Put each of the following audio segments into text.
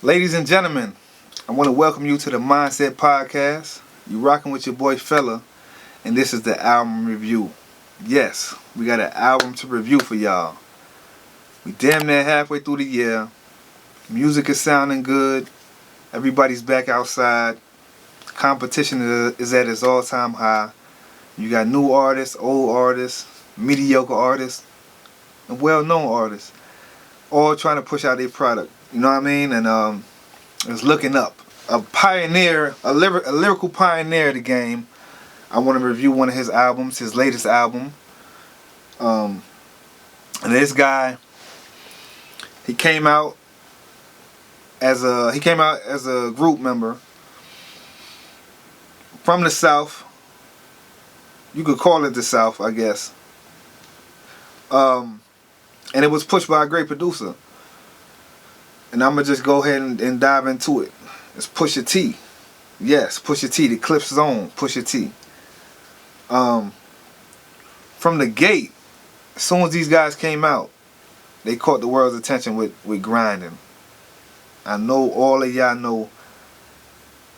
Ladies and gentlemen, I want to welcome you to the MiNDSET podcast. You rocking with your boy Fella, and this is the album review. Yes, we got an album to review for y'all. We damn near halfway through the year. Music is sounding good. Everybody's back outside. Competition is at its all-time high. You got new artists, old artists, mediocre artists, and well-known artists, all trying to push out their product. You know what I mean? And it's looking up. A pioneer, a lyrical pioneer of the game. I want to review one of his albums, his latest album. And this guy, he came out as a group member from the South. You could call it the South, I guess. And it was pushed by a great producer. And I'm going to just go ahead and dive into it. It's Pusha T. Yes, Pusha T, the Clips Zone, Pusha T. From the gate, as soon as these guys came out, they caught the world's attention with grinding. I know all of y'all know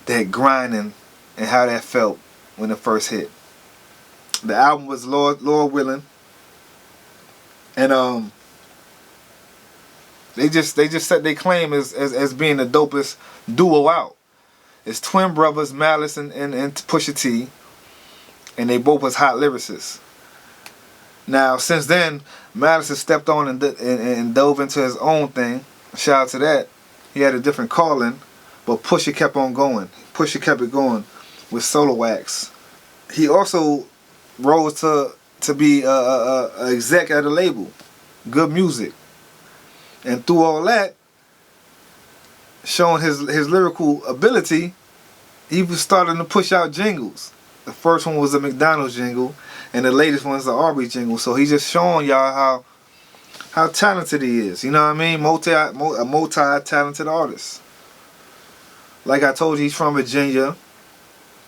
that grinding and how that felt when it first hit. The album was Lord Willing. And they just set their claim as being the dopest duo out. It's twin brothers, Malice and Pusha T, and they both was hot lyricists. Now since then, Malice has stepped on and dove into his own thing. Shout out to that. He had a different calling, but Pusha kept on going. Pusha kept it going with solo acts. He also rose to be a exec at a label, Good Music. And through all that, showing his lyrical ability, he was starting to push out jingles. The first one was a McDonald's jingle, and the latest one is the Arby's jingle. So he's just showing y'all how talented he is. You know what I mean? A multi-talented artist. Like I told you, he's from Virginia.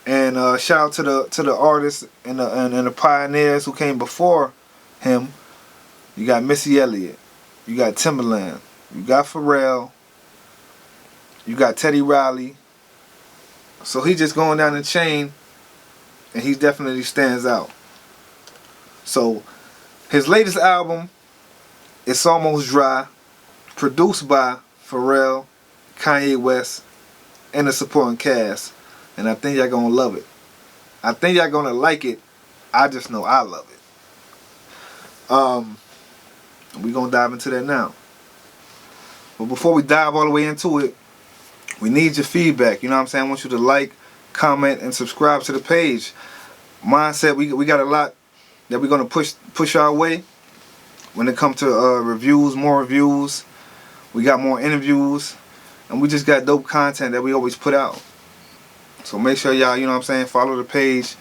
And shout out to the artists and the pioneers who came before him. You got Missy Elliott. You got Timbaland. You got Pharrell. You got Teddy Riley. So he's just going down the chain, and he definitely stands out. So his latest album, It's Almost Dry, produced by Pharrell, Kanye West, and the supporting cast. And I think y'all gonna love it. I think y'all gonna like it. I just know I love it. We're gonna dive into that now. But before we dive all the way into it, we need your feedback. You know what I'm saying? I want you to like, comment, and subscribe to the page. MiNDSET, we got a lot that we're gonna push our way when it comes to reviews, more reviews. We got more interviews, and we just got dope content that we always put out. So make sure y'all, you know what I'm saying, follow the page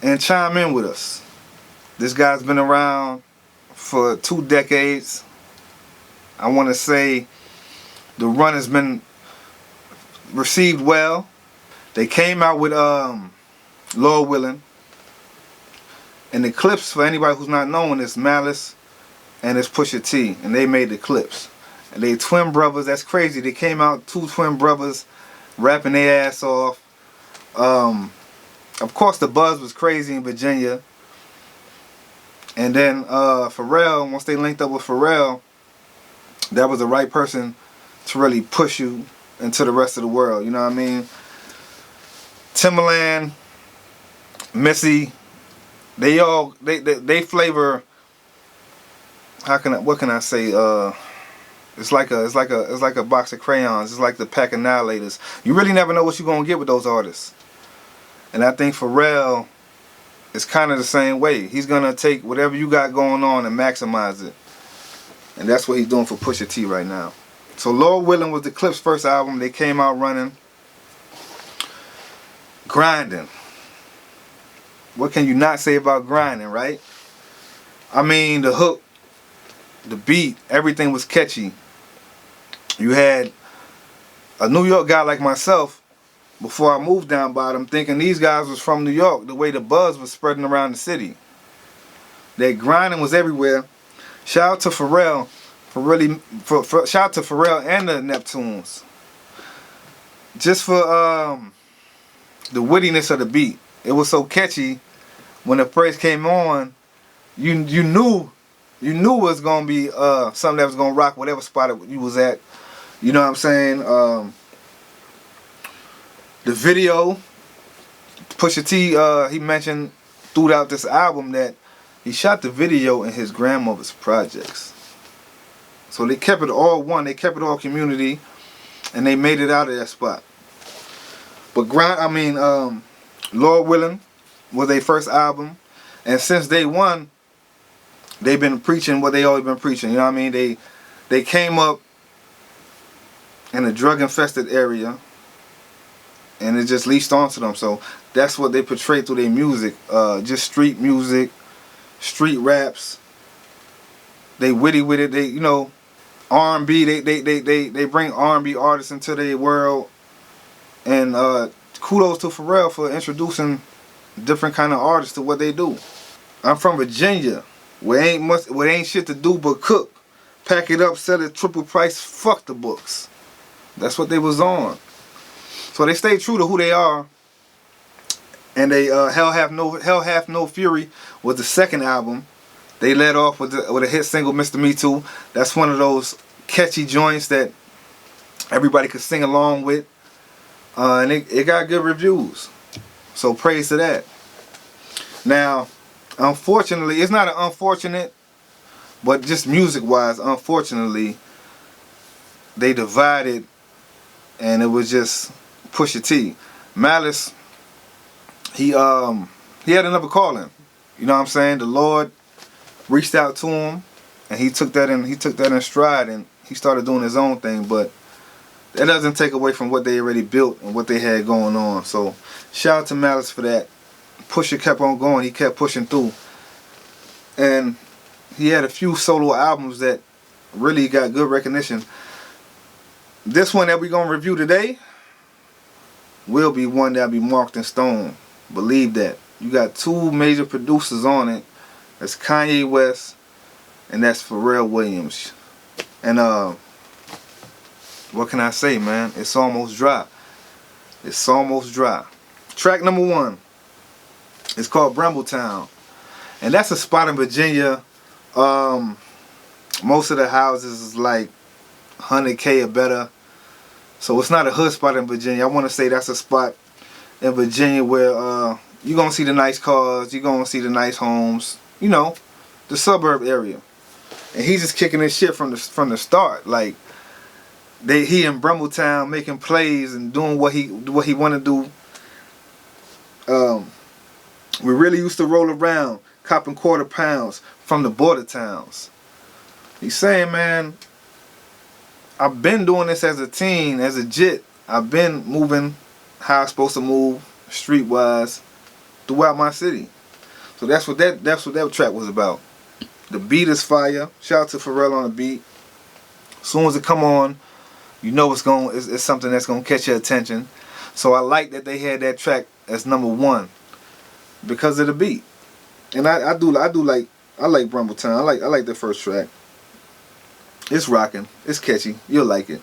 and chime in with us. This guy's been around for 2 decades. I want to say the run has been received well. They came out with Lord Willing. And the clips, for anybody who's not knowing, is Malice and it's Pusha T. And they made the clips. And they twin brothers. That's crazy. They came out 2 twin brothers rapping their ass off. Of course, the buzz was crazy in Virginia. And then Pharrell, once they linked up with Pharrell, that was the right person to really push you into the rest of the world. You know what I mean? Timbaland, Missy, they flavor. What can I say? It's like a box of crayons. It's like the pack of annihilators. You really never know what you're gonna get with those artists. And I think Pharrell is kind of the same way. He's gonna take whatever you got going on and maximize it. And that's what he's doing for Pusha T right now. So Lord Willing was the Clips' first album. They came out running. Grinding. What can you not say about grinding, right? I mean, the hook, the beat, everything was catchy. You had a New York guy like myself, before I moved down bottom, thinking these guys was from New York, the way the buzz was spreading around the city. That grinding was everywhere. Shout out to Pharrell shout out to Pharrell and the Neptunes. Just for the wittiness of the beat. It was so catchy. When the phrase came on, you knew it was gonna be something that was gonna rock whatever spot you was at. You know what I'm saying? The video, Pusha T, he mentioned throughout this album that he shot the video in his grandmother's projects. So they kept it all one, they kept it all community, and they made it out of that spot. But Lord Willing was their first album, and since day one, they've been preaching what they always been preaching. You know what I mean? They came up in a drug-infested area, and it just leached onto them. So that's what they portray through their music. Just street music, street raps. They witty with it. They, you know, R&B. They bring R&B artists into their world. And kudos to Pharrell for introducing different kind of artists to what they do. I'm from Virginia, where ain't shit to do but cook, pack it up, sell it triple price. Fuck the books. That's what they was on. So they stayed true to who they are. And they Hell Hath No Fury was the second album. They led off with a hit single, Mr. Me Too. That's one of those catchy joints that everybody could sing along with. And it got good reviews. So praise to that. Now, unfortunately, it's not an unfortunate, but just music-wise, unfortunately, they divided, and it was just Pusha T. Malice, he had another calling. You know what I'm saying? The Lord reached out to him, and he took that in stride, and he started doing his own thing. But that doesn't take away from what they already built and what they had going on. So shout out to Malice for that. Pusha kept on going. He kept pushing through, and he had a few solo albums that really got good recognition. This one that we're gonna review today will be one that'll be marked in stone. Believe that. You got two major producers on it. That's Kanye West and that's Pharrell Williams. And what can I say, man? It's almost dry. It's almost dry. Track number 1. It's called Brumbletown. And that's a spot in Virginia. Most of the houses is like 100K or better. So it's not a hood spot in Virginia. I want to say that's a spot in Virginia where you're going to see the nice cars. You're going to see the nice homes. You know, the suburb area. And he's just kicking his shit from the start. Like, he in Brumbletown making plays and doing what he want to do. We really used to roll around copping quarter pounds from the border towns. He's saying, man, I've been doing this as a teen, as a jit. I've been moving how I'm supposed to move, streetwise, throughout my city. So that's what that track was about. The beat is fire. Shout out to Pharrell on the beat. As soon as it come on, you know it's something that's gonna catch your attention. So I like that they had that track as number 1 because of the beat. And I like Brumbletown. I like the first track. It's rocking. It's catchy. You'll like it.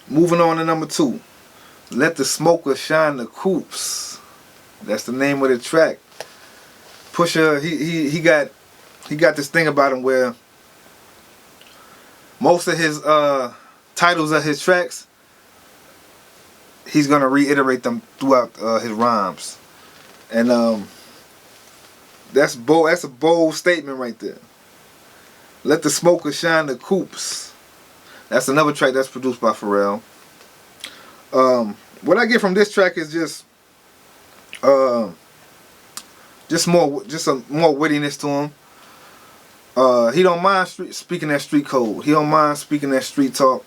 Moving on to number 2. Let the Smoker Shine the Coops. That's the name of the track. Pusha, he got this thing about him where most of his titles of his tracks, he's gonna reiterate them throughout his rhymes, and that's bold. That's a bold statement right there. Let the Smoker Shine the Coops. That's another track that's produced by Pharrell. What I get from this track is just more wittiness to him. He don't mind speaking that street code. He don't mind speaking that street talk.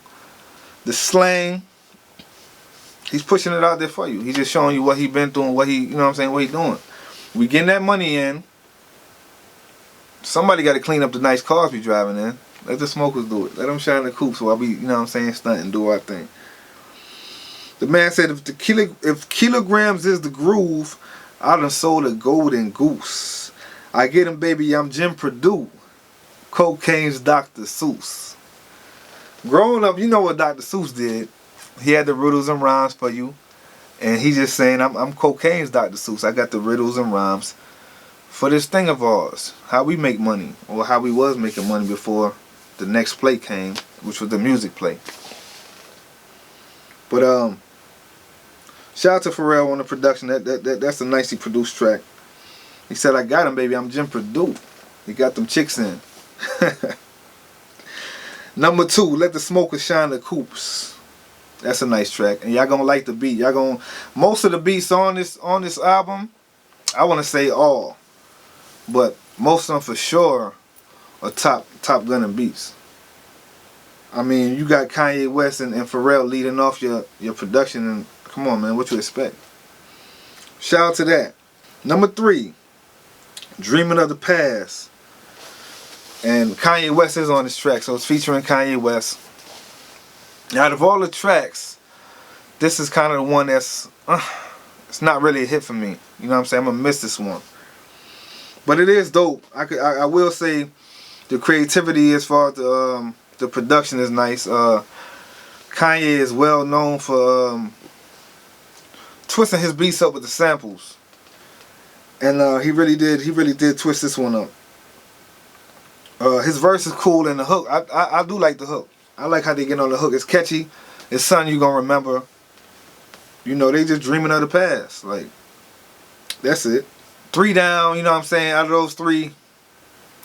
The slang, he's pushing it out there for you. He's just showing you what he been through and what he, you know what I'm saying, what he doing. We getting that money in. Somebody got to clean up the nice cars we driving in. Let the smokers do it. Let them shine the coupe so I'll be, you know what I'm saying, stunt and do our thing. The man said if kilograms is the groove, I done sold a golden goose. I get him, baby, I'm Jim Purdue. Cocaine's Dr. Seuss. Growing up, you know what Dr. Seuss did. He had the riddles and rhymes for you. And he just saying, I'm cocaine's Dr. Seuss. I got the riddles and rhymes for this thing of ours. How we make money. Or how we was making money before the next play came. Which was the music play. But shout out to Pharrell on the production. That's a nicely produced track. He said, I got him, baby. I'm Jim Purdue. He got them chicks in. Number 2, Let the Smokers Shine the Coops. That's a nice track. And y'all gonna like the beat. Most of the beats on this album, I wanna say all. But most of them for sure are top gunning beats. I mean, you got Kanye West and Pharrell leading off your production, and come on, man, what you expect? Shout out to that. Number 3, Dreaming of the Past. And Kanye West is on this track, so it's featuring Kanye West. Out of all the tracks, this is kind of the one that's, it's not really a hit for me. You know what I'm saying? I'm going to miss this one. But it is dope. I will say the creativity as far as the production is nice. Kanye is well known for twisting his beats up with the samples. And he really did twist this one up. His verse is cool, and the hook, I do like the hook. I like how they get on the hook. It's catchy. It's something you gonna remember. You know, they just dreaming of the past. Like, that's it. 3 down, you know what I'm saying? Out of those 3,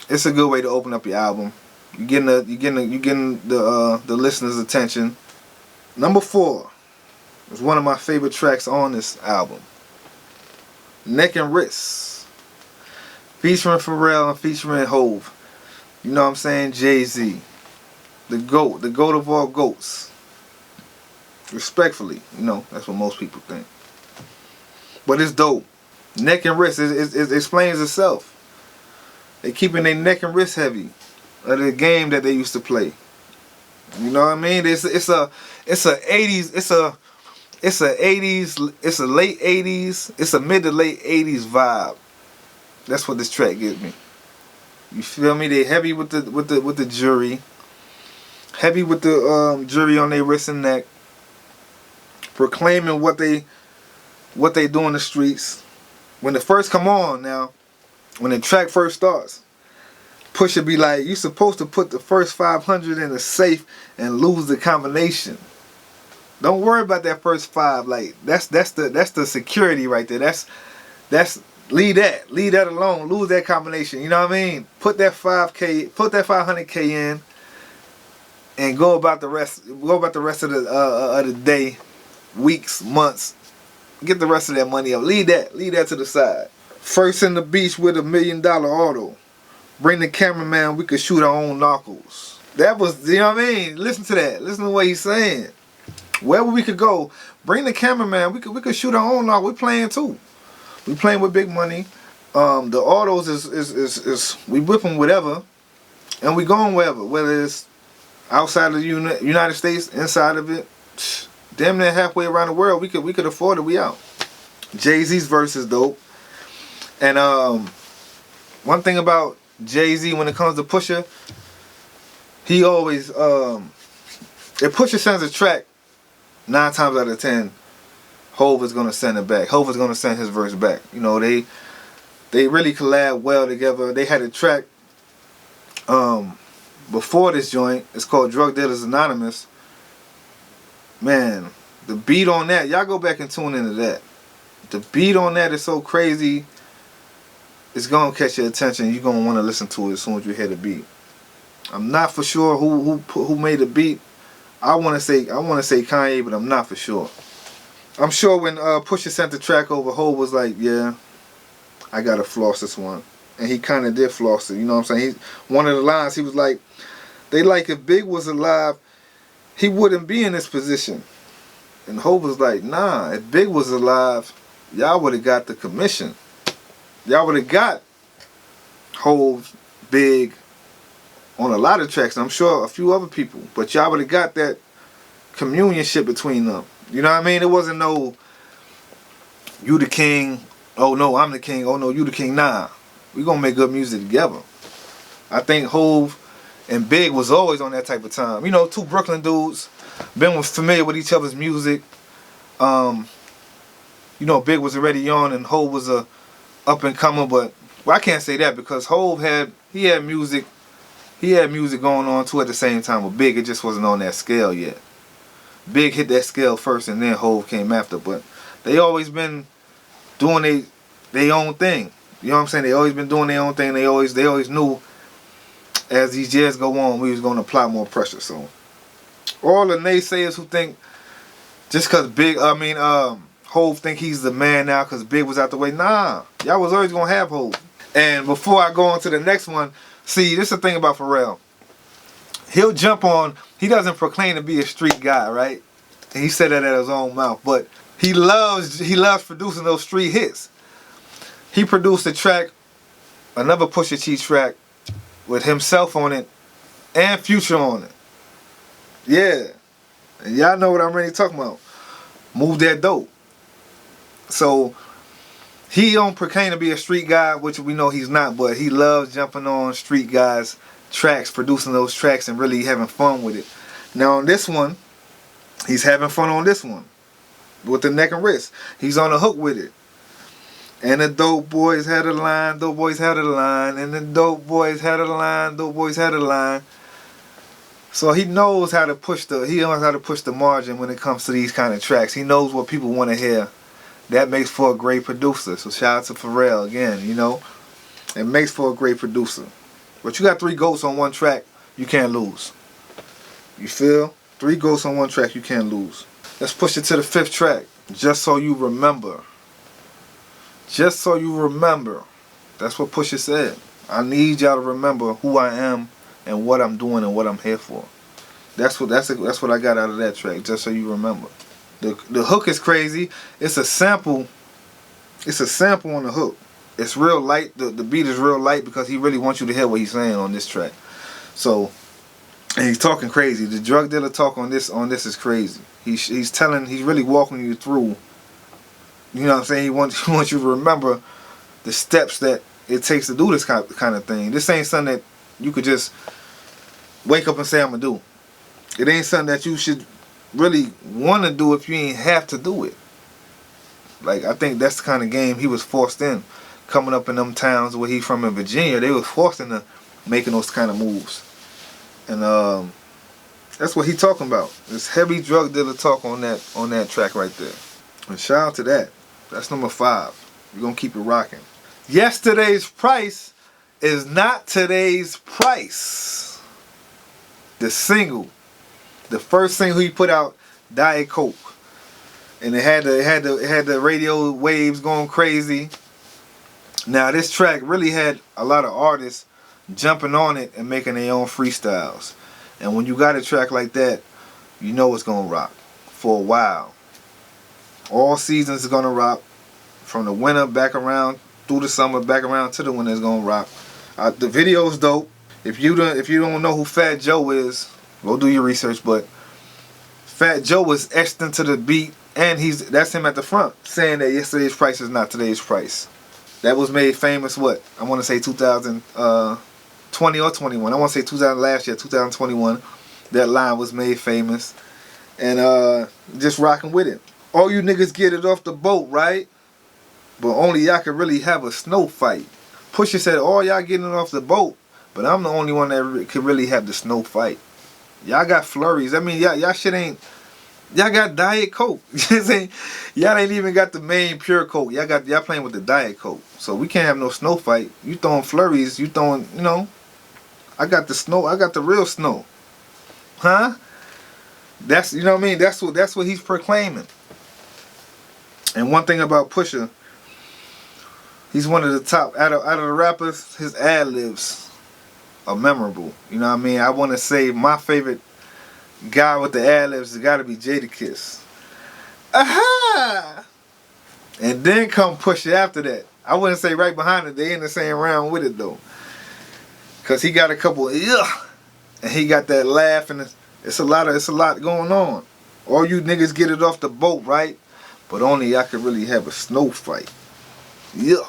it's a good way to open up your album. You're getting the listener's attention. Number 4 is one of my favorite tracks on this album. Neck and Wrist. Featuring Pharrell and featuring Hove. You know what I'm saying? Jay-Z. The GOAT of all GOATs. Respectfully, you know, that's what most people think. But it's dope. Neck and wrist, it explains itself. They keeping their neck and wrist heavy of the game that they used to play. You know what I mean? It's a late 80s, it's a mid to late 80s vibe. That's what this track gives me. You feel me? They heavy with the jury. Heavy with the jury on their wrist and neck, proclaiming what they do in the streets. When the first come on now, when the track first starts, Pusha be like, you supposed to put the first 500 in the safe and lose the combination. Don't worry about that first 5. Like that's the security right there. That's leave that alone. Lose that combination. You know what I mean? Put that 500K in. And go about the rest of the day, weeks, months. Get the rest of that money up. Leave that to the side. First in the beach with $1 million auto. Bring the cameraman, we could shoot our own knuckles. That was, you know what I mean? Listen to that. Listen to what he's saying. Wherever we could go, bring the cameraman, we could shoot our own knuckles. We playing too. We playing with big money. The autos is we whipping whatever, and we going wherever. Whether it's outside of the United States, inside of it, damn near halfway around the world, we could afford it. We out. Jay-Z's verse is dope. And one thing about Jay-Z when it comes to Pusha, he always if Pusha sends a track, 9 times out of 10, Hove is gonna send it back. Hove is gonna send his verse back. You know, they really collab well together. They had a track before this joint. It's called Drug Dealers Anonymous. Man, the beat on that, y'all go back and tune into that. The beat on that is so crazy. It's gonna catch your attention. You're gonna want to listen to it as soon as you hear the beat. I'm not for sure who made the beat. I want to say Kanye, but I'm not for sure. I'm sure when Pusha sent the track over, Hov was like, yeah, I gotta floss this one. And he kind of did floss it. You know what I'm saying? One of the lines, he was like, they like, if Big was alive, he wouldn't be in this position. And Hov was like, nah, if Big was alive, y'all would have got the commission. Y'all would have got Hov, Big on a lot of tracks. I'm sure a few other people. But y'all would have got that communionship between them. You know what I mean? It wasn't no, you the king, oh no, I'm the king, oh no, you the king. Nah, we gonna make good music together. I think Hov and Big was always on that type of time. You know, two Brooklyn dudes, been familiar with each other's music. You know, Big was already on and Hov was a up and comer, but well, I can't say that because Hov had music going on too at the same time with Big. It just wasn't on that scale yet. Big hit that scale first and then Hov came after, but they always been doing their own thing. You know what I'm saying? They always been doing their own thing. They always knew as these years go on we was going to apply more pressure. So all the naysayers who think just because Hov think he's the man now because Big was out the way. Nah, y'all was always going to have Hov. And before I go on to the next one, see, this is the thing about Pharrell. He'll jump on, he doesn't proclaim to be a street guy, right? And he said that at his own mouth, but he loves producing those street hits. He produced a track, another Pusha T track, with himself on it and Future on it. Yeah. And y'all know what I'm really talking about. Move That Dope. So he don't proclaim to be a street guy, which we know he's not, but he loves jumping on street guys' tracks, producing those tracks and really having fun with it. Now on this one, he's having fun on this one with the neck and wrist. He's on the hook with it. And the dope boys had a line, dope boys had a line, and the dope boys had a line, dope boys had a line. So he knows how to push the margin when it comes to these kind of tracks. He knows what people want to hear. That makes for a great producer. So shout out to Pharrell again, you know. It makes for a great producer. But you got 3 GOATs on one track, you can't lose. You feel? 3 GOATs on one track, you can't lose. Let's push it to the 5th track. Just So You Remember. Just So You Remember. That's what Pusha said. I need y'all to remember who I am and what I'm doing and what I'm here for. That's what I got out of that track. Just So You Remember. The hook is crazy. It's a sample. It's a sample on the hook. It's real light. The beat is real light because he really wants you to hear what he's saying on this track. So, and he's talking crazy. The drug dealer talk on this is crazy. He's really walking you through. You know what I'm saying? He wants you to remember the steps that it takes to do this kind of thing. This ain't something that you could just wake up and say I'm gonna do. It ain't something that you should really want to do if you ain't have to do it. Like, I think that's the kind of game he was forced in. Coming up in them towns where he's from in Virginia, they was forced into making those kind of moves. And that's what he talking about. This heavy drug dealer talk on that track right there. And shout out to that. That's number 5. We're gonna keep it rocking. Yesterday's price is not today's price. The single. The first single he put out, Diet Coke. And it had the radio waves going crazy. Now this track really had a lot of artists jumping on it and making their own freestyles. And when you got a track like that, you know it's gonna rock for a while. All seasons is gonna rock. From the winter back around through the summer back around to the winter is gonna rock. The video's dope. If you don't know who Fat Joe is, go do your research. But Fat Joe was etched into the beat, and that's him at the front saying that yesterday's price is not today's price. That was made famous. What I want to say 2020 or 21. I want to say 2000 last year, 2021. That line was made famous, and just rocking with it. All you niggas get it off the boat, right? But only y'all can really have a snow fight. Pusha said, all y'all getting it off the boat, but I'm the only one that can really have the snow fight. Y'all got flurries. I mean, y'all shit ain't. Y'all got Diet Coke. Y'all ain't even got the main pure Coke. Y'all playing with the Diet Coke. So we can't have no snow fight. You throwing flurries. You throwing, you know. I got the snow. I got the real snow. Huh? That's, you know what I mean. That's what he's proclaiming. And one thing about Pusha, he's one of the top out of the rappers. His ad-libs are memorable. You know what I mean? I want to say my favorite guy with the ad-libs has got to be Jadakiss. Aha! And then come Pusha after that. I wouldn't say right behind it. They in the same round with it though. Cause he got a couple and he got that laugh, and it's a lot going on. All you niggas get it off the boat, right? But only y'all could really have a snow fight. Yeah.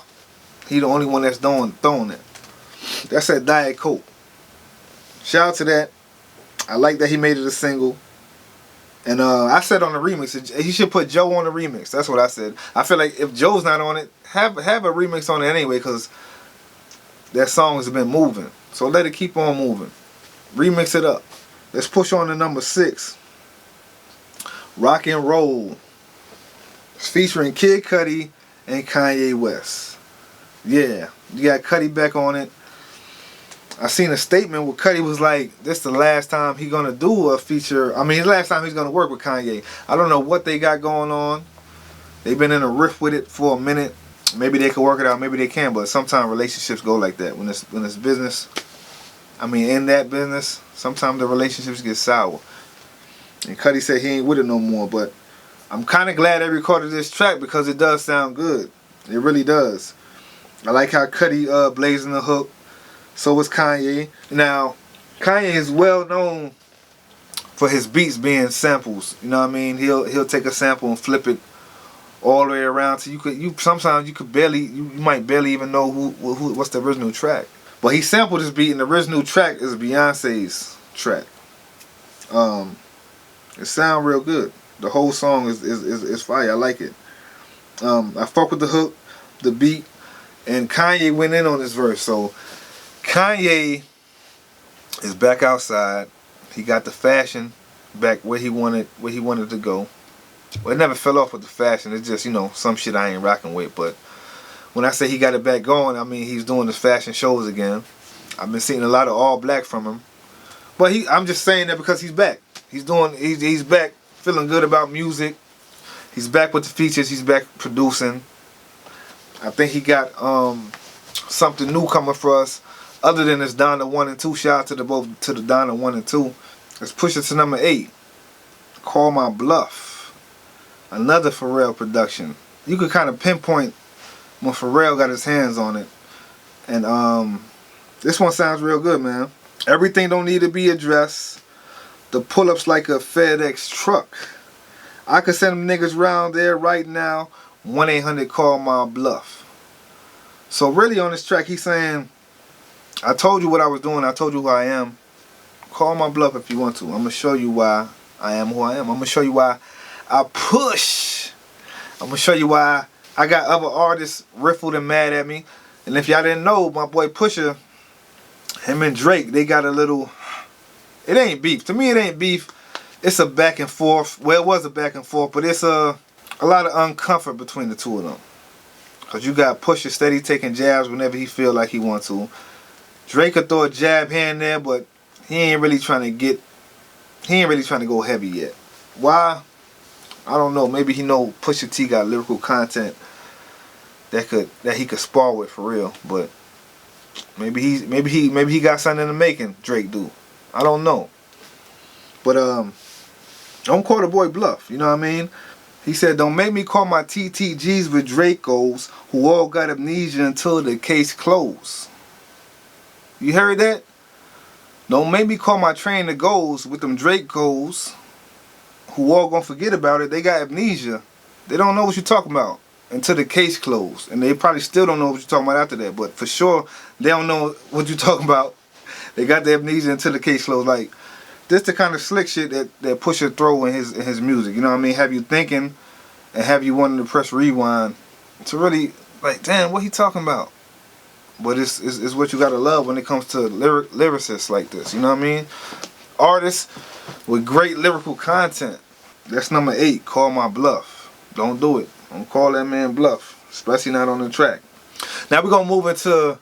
He the only one that's throwing it. That's that Diet Coke. Shout out to that. I like that he made it a single. And I said on the remix, he should put Joe on the remix. That's what I said. I feel like if Joe's not on it, have a remix on it anyway, because that song has been moving. So let it keep on moving. Remix it up. Let's push on to number 6. Rock and Roll. It's featuring Kid Cudi and Kanye West. Yeah, you got Cudi back on it. I seen a statement where Cudi was like, this the last time he gonna do a feature. I mean, the last time he's gonna work with Kanye. I don't know what they got going on. They've been in a riff with it for a minute. Maybe they can work it out, maybe they can, but sometimes relationships go like that. When it's business, I mean, in that business, sometimes the relationships get sour. And Cudi said he ain't with it no more, but I'm kind of glad they recorded this track because it does sound good. It really does. I like how Cudi blazing the hook. So is Kanye. Now, Kanye is well known for his beats being samples. You know what I mean? He'll take a sample and flip it all the way around. So sometimes you might barely even know what's the original track. But he sampled this beat, and the original track is Beyonce's track. It sound real good. The whole song is fire. I like it. I fuck with the hook, the beat, and Kanye went in on this verse. So Kanye is back outside. He got the fashion back where he wanted to go. Well, it never fell off with the fashion. It's just, some shit I ain't rocking with. But when I say he got it back going, I mean he's doing his fashion shows again. I've been seeing a lot of all black from him. But I'm just saying that because he's back. He's back feeling good about music. He's back with the features. He's back producing. I think he got something new coming for us. Other than this Donna 1 and 2, shout out to the Donna 1 and 2. Let's push it to number 8. Call My Bluff. Another Pharrell production. You could kind of pinpoint when Pharrell got his hands on it. And this one sounds real good, man. Everything don't need to be addressed. The pull-ups like a FedEx truck. I could send them niggas round there right now. 1-800 Call My Bluff. So really on this track he's saying, I told you what I was doing. I told you who I am. Call my bluff if you want to. I'm going to show you why I am who I am. I'm going to show you why I push. I'm going to show you why I got other artists riffled and mad at me. And if y'all didn't know, my boy Pusha, him and Drake, they got a little... It ain't beef. To me, it ain't beef. It's a back and forth. Well, it was a back and forth, but it's a lot of uncomfort between the two of them. Because you got Pusha steady taking jabs whenever he feel like he wants to. Drake could throw a jab here and there, but he ain't really trying to go heavy yet. Why? I don't know. Maybe he know Pusha T got lyrical content that he could spar with for real. But maybe he got something in the making. Drake do. I don't know. But don't call the boy bluff. You know what I mean? He said, don't make me call my TTGs with Dracos who all got amnesia until the case closed. You heard that? Don't make me call my train to goals with them Dracos who all gonna forget about it. They got amnesia. They don't know what you're talking about until the case closed. And they probably still don't know what you're talking about after that. But for sure, they don't know what you're talking about. They got the amnesia until the case closed. Like, this the kind of slick shit that Pusha throw in his music. You know what I mean? Have you thinking and have you wanting to press rewind to really, like, damn, what he talking about? But it's what you gotta love when it comes to lyricists like this. You know what I mean? Artists with great lyrical content. That's number 8. Call My Bluff. Don't do it. Don't call that man bluff, especially not on the track. Now we're gonna move into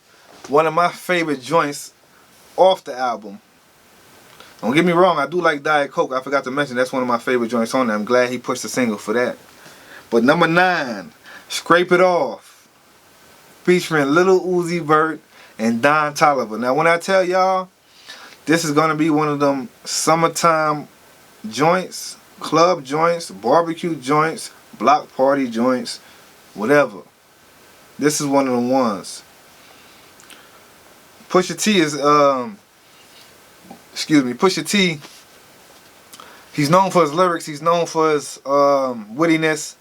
one of my favorite joints off the album. Don't get me wrong, I do like Diet Coke. I forgot to mention that's one of my favorite joints on there. I'm glad he pushed the single for that. But number 9, Scrape It Off, featuring Lil Uzi Vert and Don Toliver. Now when I tell y'all, this is gonna be one of them summertime joints, club joints, barbecue joints, block party joints, whatever. This is one of them ones. Pusha T, he's known for his lyrics, he's known for his wittiness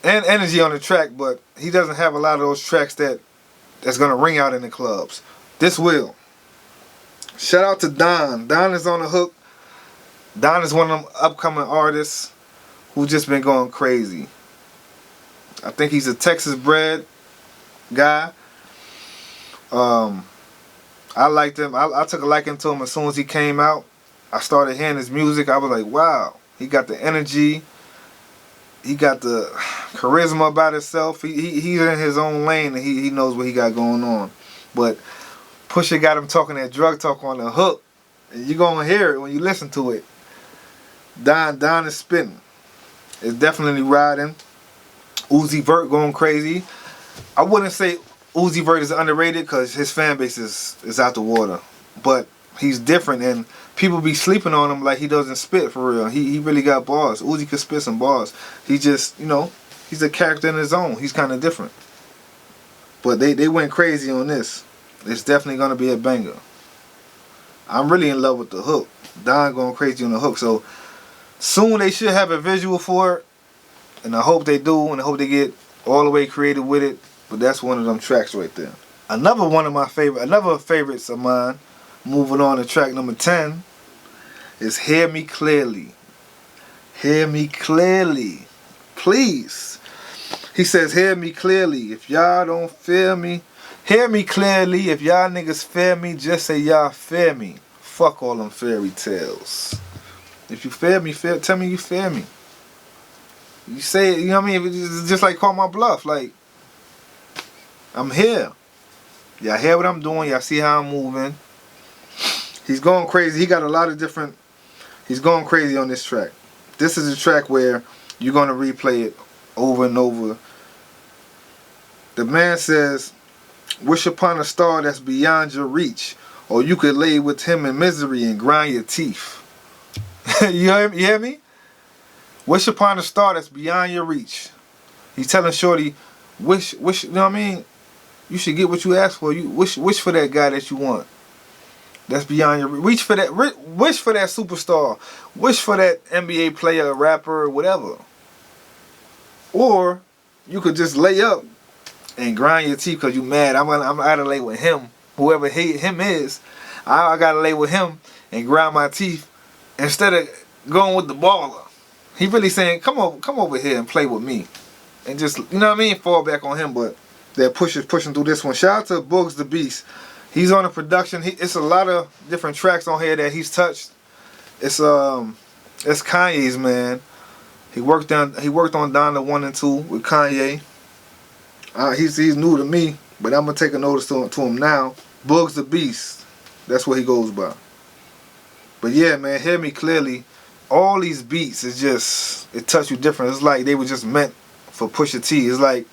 and energy on the track, but he doesn't have a lot of those tracks that's gonna ring out in the clubs. This will. Shout out to Don. Don is on the hook. Don is one of them upcoming artists who just been going crazy. I think he's a Texas bred guy. I liked him. I took a liking to him as soon as he came out. I started hearing his music. I was like, wow. He got the energy. He got the charisma about himself. He's in his own lane and he knows what he got going on. But Pusha got him talking that drug talk on the hook. And you're going to hear it when you listen to it. Don is spitting. It's definitely riding. Uzi Vert going crazy. I wouldn't say Uzi Vert is underrated because his fan base is out the water. But he's different and people be sleeping on him like he doesn't spit for real. He really got bars. Uzi could spit some bars. He just, he's a character in his own. He's kind of different. But they went crazy on this. It's definitely going to be a banger. I'm really in love with the hook. Don going crazy on the hook. So soon they should have a visual for it. And I hope they do. And I hope they get all the way creative with it. But that's one of them tracks right there. Another favorites of mine, moving on to track number 10, is Hear Me Clearly. Hear me clearly. Please. He says, hear me clearly. If y'all don't feel me, hear me clearly. If y'all niggas fear me, just say y'all fear me. Fuck all them fairy tales. If you fear me, tell me you fear me. You say it, you know what I mean? It's just like call my bluff. Like, I'm here. Y'all hear what I'm doing. Y'all see how I'm moving. He's going crazy. He got a lot of different... He's going crazy on this track. This is a track where you're going to replay it over and over. The man says, wish upon a star that's beyond your reach, or you could lay with him in misery and grind your teeth. You hear me? Wish upon a star that's beyond your reach. He's telling Shorty, wish, you know what I mean? You should get what you ask for. You wish for that guy that you want. That's beyond your reach. For that, wish for that superstar. Wish for that NBA player, rapper, whatever. Or you could just lay up and grind your teeth because you mad. I'm out to lay with him. Whoever him is, I gotta lay with him and grind my teeth instead of going with the baller. He really saying, come over here and play with me, and just, you know what I mean, fall back on him. But they're pushing through this one. Shout out to Bugs the Beast. He's on the production. It's a lot of different tracks on here that he's touched. It's Kanye's, man. He worked on Donda 1 and 2 with Kanye. He's new to me, but I'm gonna take a notice to him now. Bugs the Beast. That's what he goes by. But yeah, man, hear me clearly. All these beats is just, it touch you different. It's like they were just meant for Pusha T. It's like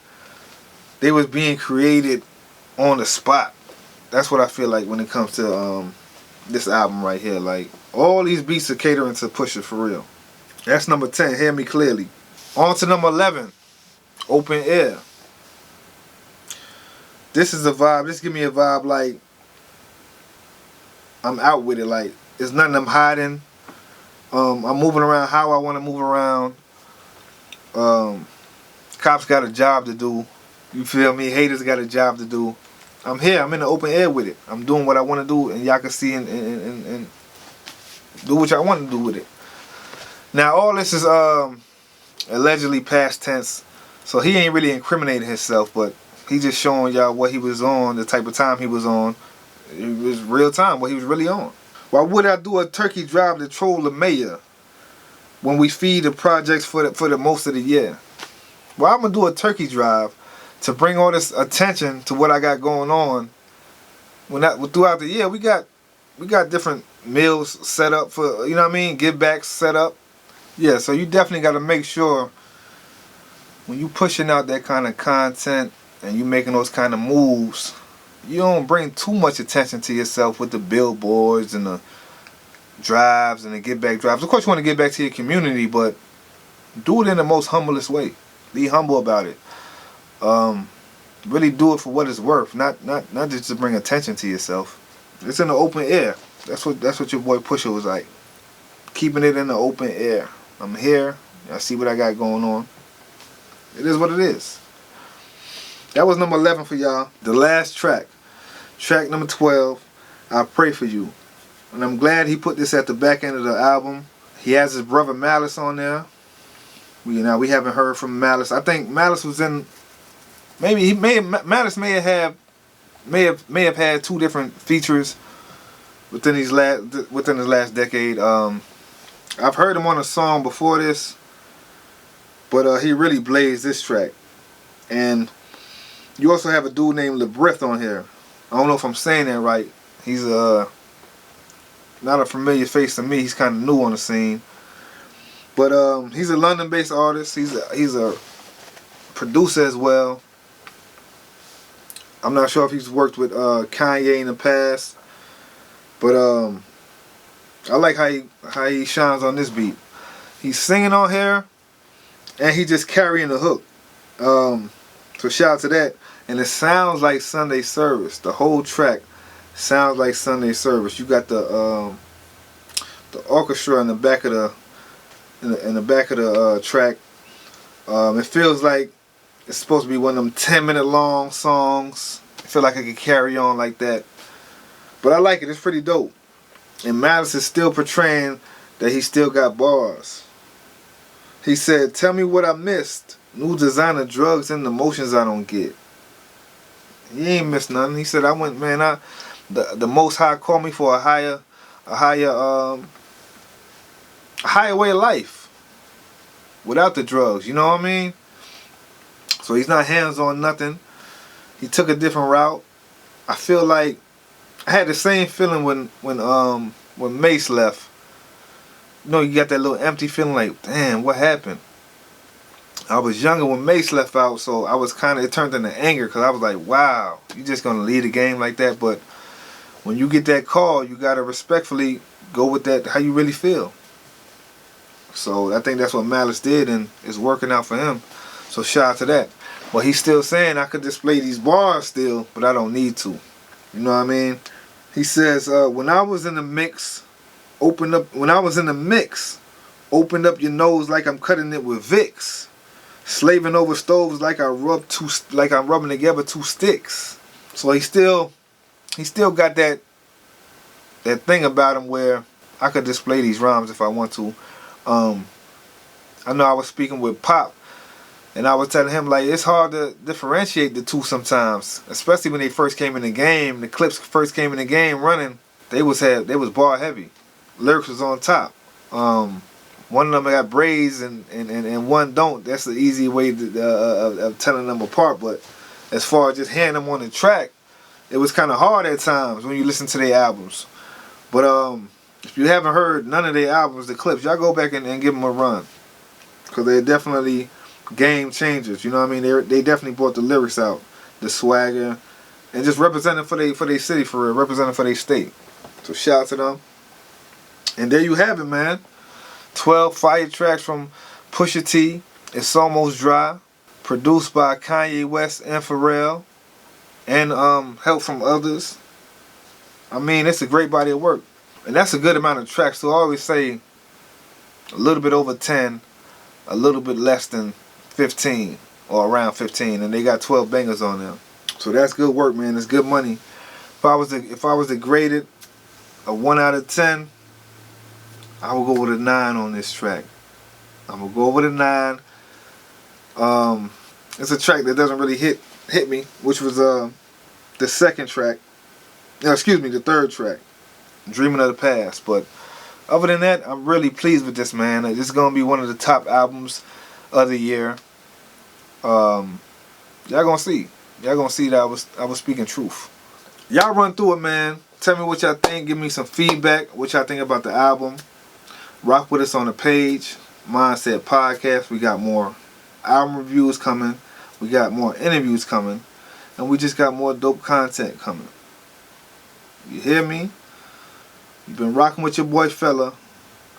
they was being created on the spot. That's what I feel like when it comes to this album right here. Like, all these beats are catering to Pusha for real. That's number 10, Hear Me Clearly. On to number 11, Open Air. This is a vibe. This give me a vibe like I'm out with it. Like, it's nothing I'm hiding. I'm moving around how I want to move around. Cops got a job to do. You feel me? Haters got a job to do. I'm here. I'm in the open air with it. I'm doing what I want to do, and y'all can see and do what y'all want to do with it. Now, all this is allegedly past tense, so he ain't really incriminating himself, but he just showing y'all what he was on, the type of time he was on. It was real time, what he was really on. Why would I do a turkey drive to troll the mayor when we feed the projects for the most of the year? Well, I'm gonna do a turkey drive to bring all this attention to what I got going on. Throughout the year, we got different meals set up for, you know what I mean, give backs set up. Yeah, so you definitely got to make sure when you pushing out that kind of content and you making those kind of moves, you don't bring too much attention to yourself with the billboards and the drives and the give back drives. Of course, you want to give back to your community, but do it in the most humblest way. Be humble about it. Really do it for what it's worth, not just to bring attention to yourself. It's in the open air. That's what your boy Pusha was like. Keeping it in the open air. I'm here. I see what I got going on. It is what it is. That was number 11 for y'all. The last track. Track number 12. I Pray For You. And I'm glad he put this at the back end of the album. He has his brother Malice on there. We haven't heard from Malice. I think Malice was in. Malice may have had 2 different features within his last decade. I've heard him on a song before this, but he really blazed this track. And you also have a dude named LeBrith on here. I don't know if I'm saying that right. He's not a familiar face to me. He's kind of new on the scene. But he's a London-based artist. He's a producer as well. I'm not sure if he's worked with Kanye in the past, but I like how he shines on this beat. He's singing on here, and he just carrying the hook. So shout out to that. And it sounds like Sunday service. The whole track sounds like Sunday service. You got the orchestra in the back of the track. It feels like it's supposed to be one of them 10-minute long songs. I feel like I could carry on like that. But I like it. It's pretty dope. And Malice is still portraying that he still got bars. He said, "Tell me what I missed. New designer drugs and the motions I don't get." He ain't missed nothing. He said, "I went, man. The Most High called me for a higher way of life without the drugs." You know what I mean? So he's not hands on nothing. He took a different route. I feel like I had the same feeling when Mace left. You know, you got that little empty feeling like, damn, what happened? I was younger when Mace left out, so I was it turned into anger because I was like, wow, you just going to lead a game like that? But when you get that call, you got to respectfully go with that, how you really feel. So I think that's what Malice did, and it's working out for him. So shout out to that. But he's still saying I could display these bars still, but I don't need to. You know what I mean? He says, when I was in the mix, opened up your nose like I'm cutting it with Vicks. Slaving over stoves like I'm rubbing together 2 sticks. So he still got that thing about him where I could display these rhymes if I want to. I know I was speaking with Pop, and I was telling him, like, it's hard to differentiate the two sometimes, especially when they first came in the game. The Clips first came in the game running, they was bar heavy. Lyrics was on top. One of them got braids and one don't. That's the easy way of telling them apart. But as far as just hearing them on the track, it was kind of hard at times when you listen to their albums. But if you haven't heard none of their albums, the Clips, y'all go back and give them a run, because they're definitely game changers. You know what I mean? They definitely brought the lyrics out, the swagger, and just representing for their city, for real, representing for their state. So shout out to them. And there you have it, man. 12 fire tracks from Pusha T. It's Almost Dry. Produced by Kanye West and Pharrell. And help from others. I mean, it's a great body of work. And that's a good amount of tracks. So I always say a little bit over 10, a little bit less than 15, or around 15. And they got 12 bangers on them. So that's good work, man. It's good money. If I was to grade it a 1 out of 10, I will go with a 9 on this track. I'm going to go with a 9. It's a track that doesn't really hit me, which was the second track. No, excuse me, the third track, Dreaming of the Past. But other than that, I'm really pleased with this, man. This is going to be one of the top albums of the year. Y'all going to see. Y'all going to see that I was speaking truth. Y'all run through it, man. Tell me what y'all think. Give me some feedback. What y'all think about the album. Rock with us on the page, Mindset Podcast. We got more album reviews coming. We got more interviews coming. And we just got more dope content coming. You hear me? You've been rocking with your boy Fella.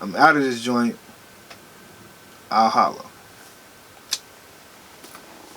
I'm out of this joint. I'll holla.